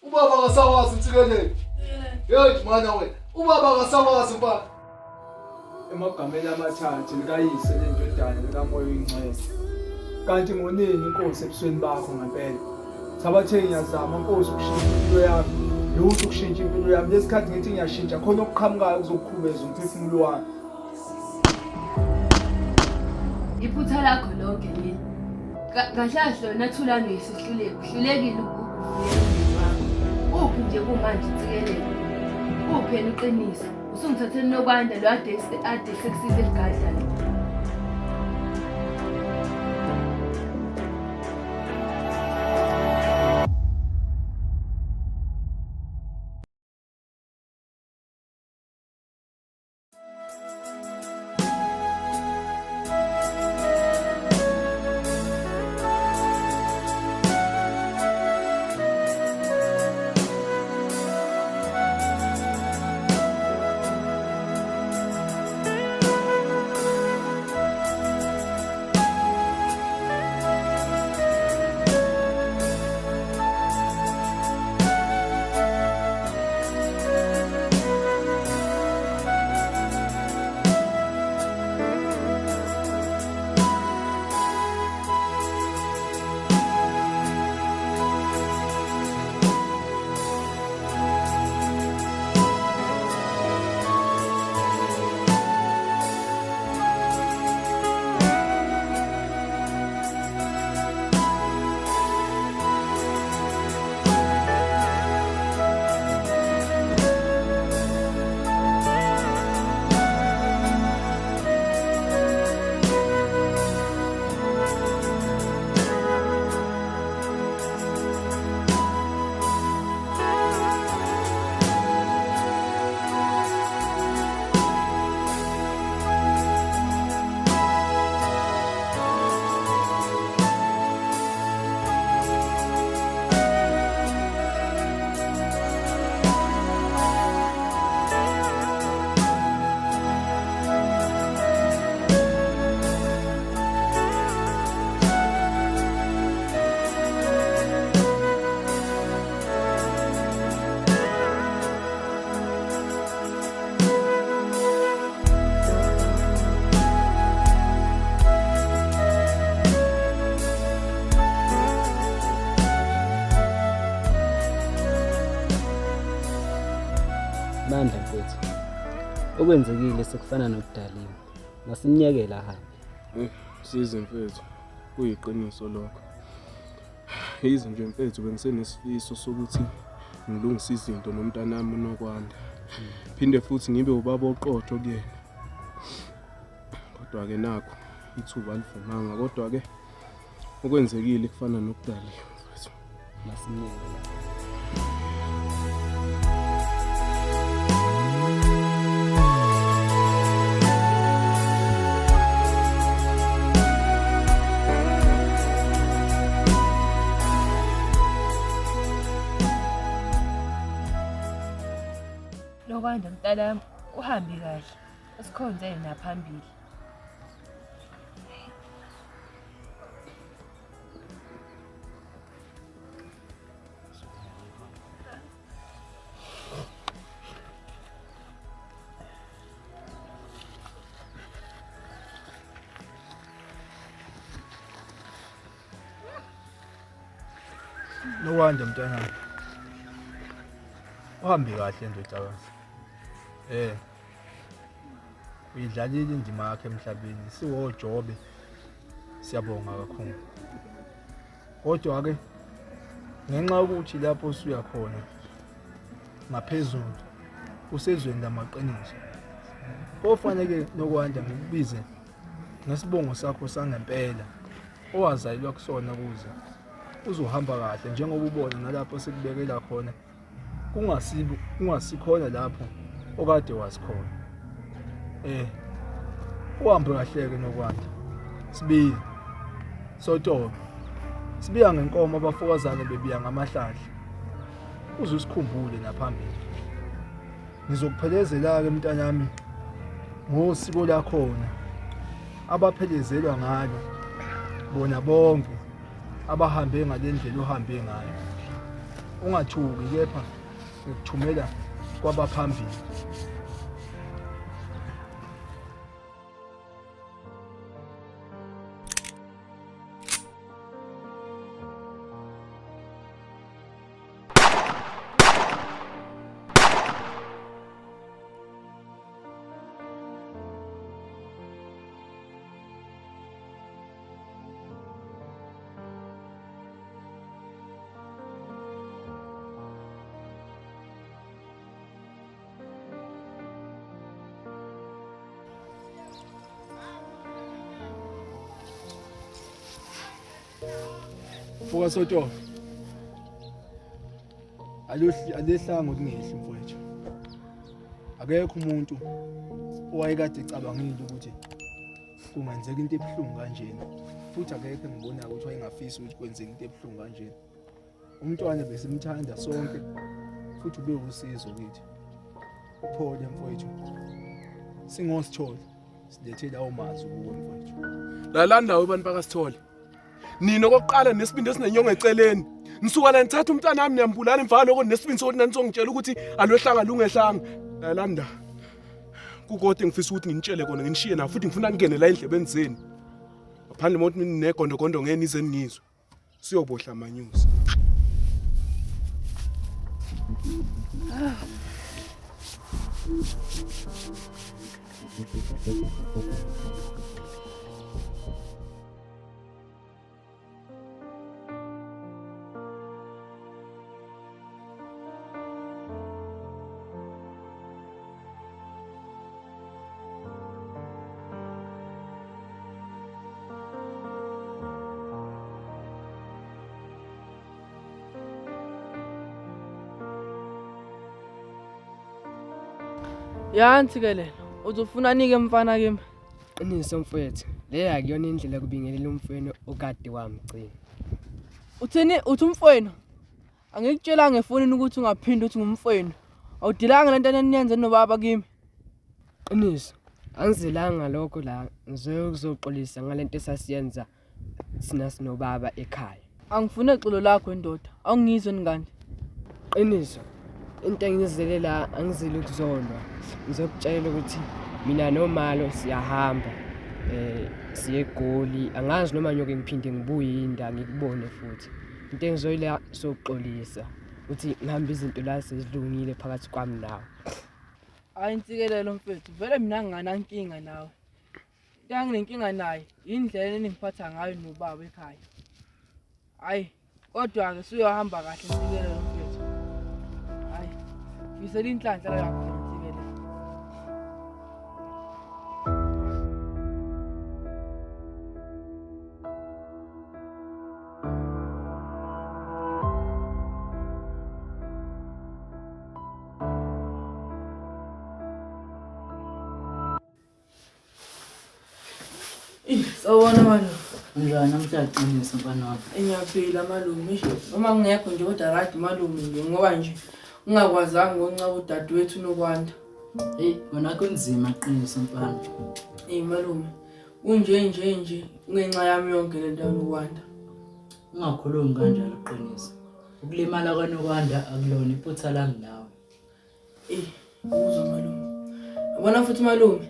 Ubaba akasawazi insikelelo. Hey mana wena, ubaba akasawazi mfana. Emagameni amathathu likayise lendodana likamoya oyingcwele. Kanti ngonini inkosi ebusweni bakho ngempela. Sabathe ngiyazama inkosi ukushintsha impilo yami. Yutho ukushintsha impilo yami. Lesikhathi ngithi ngiyashintsha khona okuqhamukayo kuzokuqhubeza umphefumulo wami. Iphutha lakho lonke yini? Kahlahlo nathulano yisihluleki, uhlulekile ukuvulela wakho. Uphi nje kumanje insikelelo? Uphi yena uqinisa? Usungithathele Nokwanda lo ade sekusile eligadayo. Mandla mfethu. Okwenzekile sekufana nokudaliwe. Masimnyekela ahambe. Size mfethu. Kuyiqiniso lokho. Yize nje mfethu bengisenesifiso sokuthi ngilungise izinto nomntanami Nokwanda. Phinde futhi ngibe ubaba oqotho kuyena. Kodwa ke nakho ithuba alivumanga kodwa ke okwenzekile kufana nokudaliwe mfethu. Masimnyekela. Nokwanda mntanami, uhambe kahle. Usikhonzele naphambili. Nokwanda mntanami. Uhambe kahle ndodakazi. Uyidlalile indima yakhe emhlabeni. Siwojobe. Siyabonga kakhulu. Kodwa ke ngenxa ukuthi lapho usuya khona ngaphezulu usezweni lamaqiniso. Kofanele Nokwanda ngikubize nesibongo sakho sangempela owazayilwa kusona kuze uzohamba kahle njengoba ubona nalapho sikubekela khona kungasikhona lapho okade wasikhona. Uhambe kahleke Nokwanda. Sibiya sotoba. Sibiya ngenkomo abafokazana bebiya ngamahlahla. Uzusikhumbule naphambili. Ngizokuphelezela ke mntanami ngosiko lakhona abaphelezelwa ngalo bona bonke abahambe ngalendlela uhambe ngayo. ungathuki kepha ngikuthumela kwabaphambili. Mfoka Soto. Alehlanga ukungehla mfowethu. Akekho umuntu owayekade ecabangile ukuthi kungenzeka into ebuhlungu kanjena. Futhi akekho engibona ukuthi wayengafisi ukuthi kwenzeke into ebuhlungu kanjena. Umntwana besimthanda sonke futhi ube usizo kithi. Uphole mfowethu. Singosithole silethela awumazi kuwe mfowethu. Lalanda abantu bakasithole. Nina okokuqala nesibindi esinenyongo eceleni. Nisuka la nithatha umntana wami niyambulala imvalo lokho nesibindi sokuthi nanizongitshela ukuthi alohlanga lungehlanga. Lalanda. Kukodwa ngifisa ukuthi nginitshele kona nginishiye na futhi ngifuna ngene la endlebeni zenu. Ngaphandle mothi ninegondogondo ngeke nize ningizwe. Siyobohla amanyusi. Yansi ke lena uzofuna nike mfana kimi. Qiniso mfowethu, le akuyona indlela kubingelela umfweni okade wamgcina. Uthini uthi umfweni? Angikutshela ngefonini ukuthi ungaphindi uthi ngumfweni. Awudilanga lento eniyenze nobaba kimi. Qiniso, angizilanga lokho la ngizoxolisa ngalento esasiyenza sina sinobaba ekhaya. Angifune xolo lakho indoda. Awungizwe ngani? Qiniso, into engizele la angizile ukuzolwa. Ngizokutshela ukuthi mina nomalo siyahamba siye eGoli. Angazi noma nyoke ngiphinde ngibuye inda ngikubone futhi. Into engizoyila soxolisa ukuthi ngihamba izinto la sezilungile phakathi kwami nawe. Hayi intsikelelo mfethu, vele mina nginganankinga nawe. Into enginenkinga naye indlela eningiphatha ngayo nobaba ekhaya. Hayi, kodwa ke siyohamba kahle intsikelelo mfethu. Hayi, ngisela inhlanhla yakho intsikelelo. Sawubona malume. Njani namhlanje Qiniso mfana wami? Ngiyaphila malume. Noma ngingekho nje kodwa right malume nje ngoba nje ungakwazanga ngoncaba udadewethu Nokwanda. Hey, wena kunzima Qiniso mfana. Malume. Unje ngenxa yami yonke lento yaNokwanda. Ungakhulumi kanjalo Qiniso. Ukulimala kwaNokwanda akulona iphutha lami nawe. Uzwa malume. Yabona futhi malume.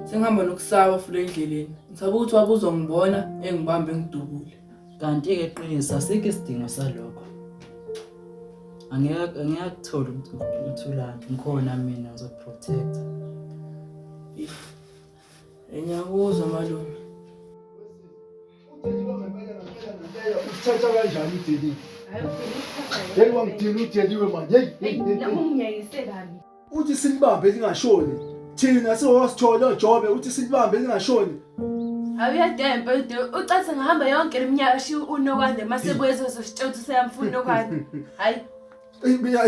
Sengihamba nokusaba futhi endleleni. Ngisaba ukuthi wabuzongibona engibambe ngidubule. Kanti ke Qiniso asikho isidingo salokho. Angiyakuthola uthulana. Ngikhona mina ngizoprotect. Ngiyakuzwa malume. Uthatha kanjani uDeli? Yena wangidila uDeliwe manje. Ungiyayise kabi. Uthi silibambe lingashoni. Thina siwasithola ojobe uthi silibambe lingashoni. Awuyadembe ucathi ngihamba yonke leminyaka shi uNokwanda mase kwezo sositshothu seyamfuna Nokwanda. Hayi. Mina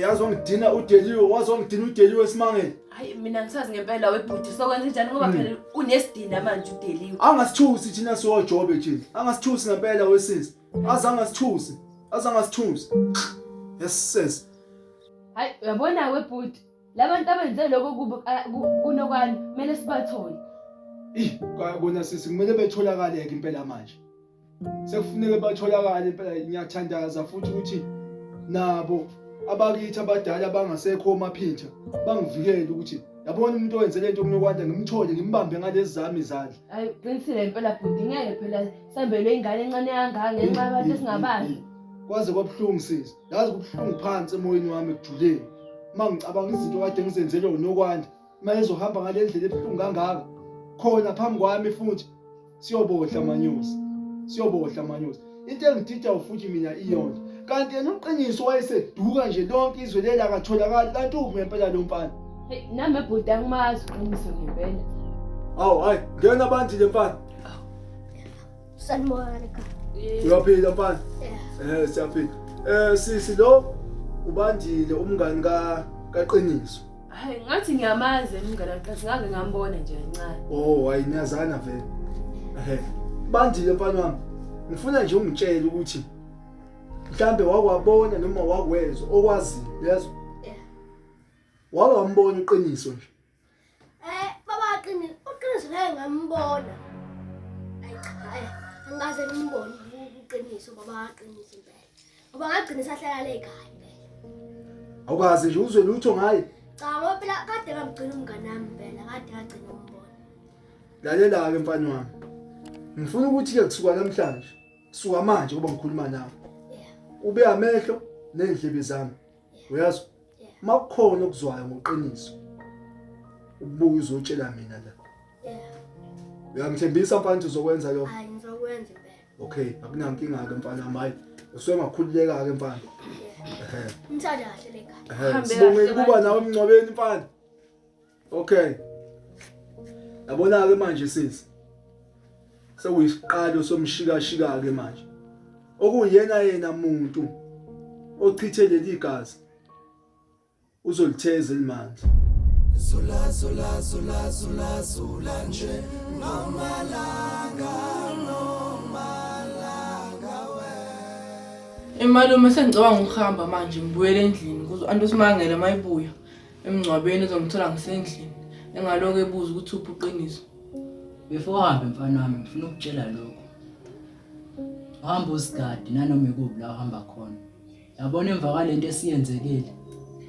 yazwa ngidina uDeliwe, wazwa ngidina uDeliwe esimangele. Hayi mina ngisazi ngempela webhuti sokwenza njani ngoba phela unesidina manje uDeliwe. Angasithusi thina siwojobe thina. Angasithusi ngempela wesisi. Azangasithusi. Yes sis. Hayi uyabona webhuti labantu abenze lokho kuNokwanda kumele sibathole. Kona sisi kumele betholakale ke impela manje. Sekufuneka batholakale impela ngiyathandaza futhi ukuthi nabo abakithi abadala abangasekho omaphintsha bangivikele ukuthi yabona umuntu owenze lento kunokwanda ngimthole ngimbambe ngalezi zami izandla. Hayi qinisile impela bhuti ngeke phela sambelwe ingane encane kangaka ngenxa yabantu esingabazi. Kwaze kwabuhlungu sisi. Yazi kubuhlungu phansi emoyeni wami ekujuleni. Mangicabanga izinto kade ngizenzelwe unokwanda. Manje ezohamba ngale ndlela ebuhlungu kangaka. Khona phambi kwami futhi siyobohla manyosi. Into engidida ufuthi mina iyona. Kanti yena uqiniso wayeseduka nje lonke izwe lela akatholakala kanti uphi ngempela lo mfana. Hey nami bhuti angimazi uqiniso ngempela. Awu hayi ngena bandile mfana. Sanibona. Uyaphila mfana? Siyaphila. Sisi lo ubandile umngani kaqiniso. Hayi ngathi ngiyamazi umngane wakhe ngake ngambona nje kancane. Oh hayi niyazana vele. Bandile mfana wami. Ngifuna nje ungitshele ukuthi mhlambe wakwabona noma wakwezwa okwazi lezo. Wake wambona uqiniso nje. Baba uqiniso naye ngambona. Angaze nimbone uqiniso baba aqiniso impela. Ngoba ngagcina sahlala le ekhaya impela. Awukaze nje uzwe lutho ngaye. Cha ngoba phela kade ngamgcina umngane wami impela kade ngagcina umbona. Lalela ke mfana wami. Ngifuna ukuthi ke kusuka namhlanje, kusuka manje kuba ngikhuluma nawe. Ube amehlo nendlebe zami. Uyazi? Makukhona okuzwayo ngoqiniso. Ubuye uzotshela mina la. Uyangithembisa mfana uzokwenza lokho? Hayi ngizokwenza impela. Okay, akunankinga ke mfana wami. Usuke ngakhululeka ke mfana. Ngithanda kahle le ekhaya. Sibongile kuba nawe emncwabeni mfana. Okay. Yabona ke manje sisi. Sekuyisiqalo somshikashika ke manje. Okuyena muntu ochithe leli igazi uzolitheza elimandla. Zula nje nomalanga we. Malume sengicabanga ukuhamba manje ngibuyele endlini kuze antosimangele mayibuya emngcwabeni uzongithola ngisendlini engaloku ebuza ukuthi uphi uqiniso. Before uhambe mfana wami ngifuna ukutshela lokho. Hamba usigadi nanoma ikuphi la uhamba khona. Yabona emva kwalento esiyenzekile.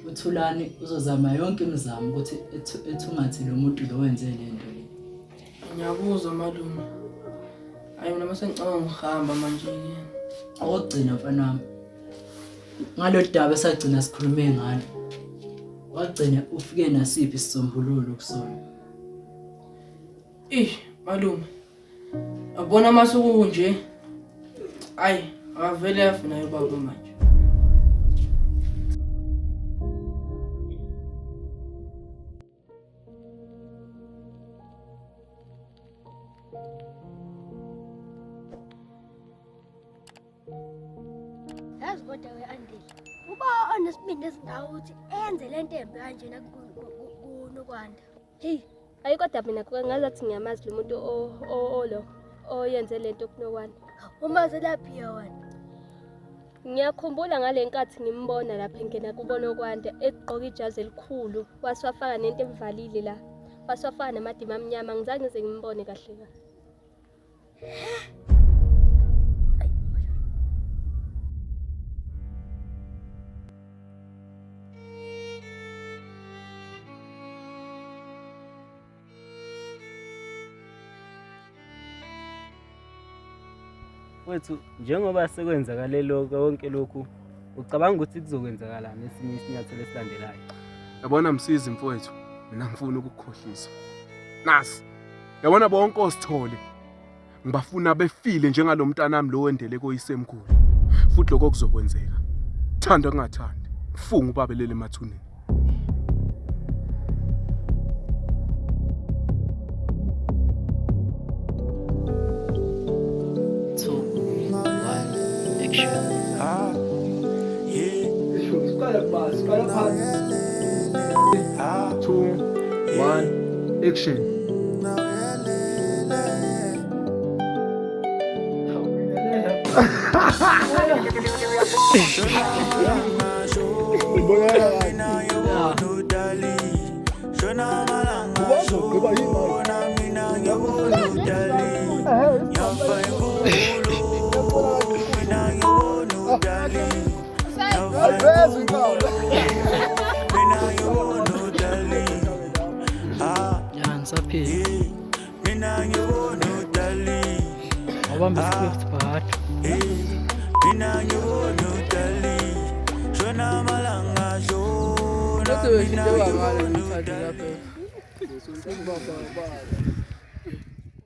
uThulani uzozama yonke imizamo ukuthi ethungathi lo muntu lo wenze lento le. Ngiyabuzwa malume. Hayi mina mase ngicabanga ngihamba manje ke. Awugcina mfana wami. Ngalo daba esagcina sikhulume ngalo. Wagcina ufike nasiphi isisombululo kusona. Malume. Abona masuku nje. Hayi, avele afuna yobaba manje. Yazi kodwa we Andile. Uba onesibindi esindawo ukuthi enze lento embi kanjena kunokwanda. Hey, ayikodwa mina ngazathi ngiyamazi lo muntu lo oyenze lento kunokwanda. Umaze laphi yona? Ngiyakhumbula ngale nkathi ngimbona lapha engena kubona okwanda egqoka ijazi elikhulu waswafaka nento emvalile la. Waswafaka namadima amnyama ngizange ngize ngimbone kahle kahle. Wethu njengoba sekwenzakale konke lokhu ucabanga ukuthi kuzokwenzakalana esinye isinyathelo esilandelayo. Yabona msizi mfowethu mina ngifuna ukukukhohlisa. Nasi yabona bonke osithole ngibafuna befile njengalomntanami lo wendele koyisemkhulu. Futhi lokho kuzokwenzeka. Thanda kungathandi. Funga ubabelele emathuneni. Action. Yazi inkomo. Mina ngibona darling. Ya ngisaphila. Mina ngibona darling. Awubambe script phakathi. Mina ngibona darling. Shona malanga shona. Bese weshinthe bangale ngithathe lapha. Baba.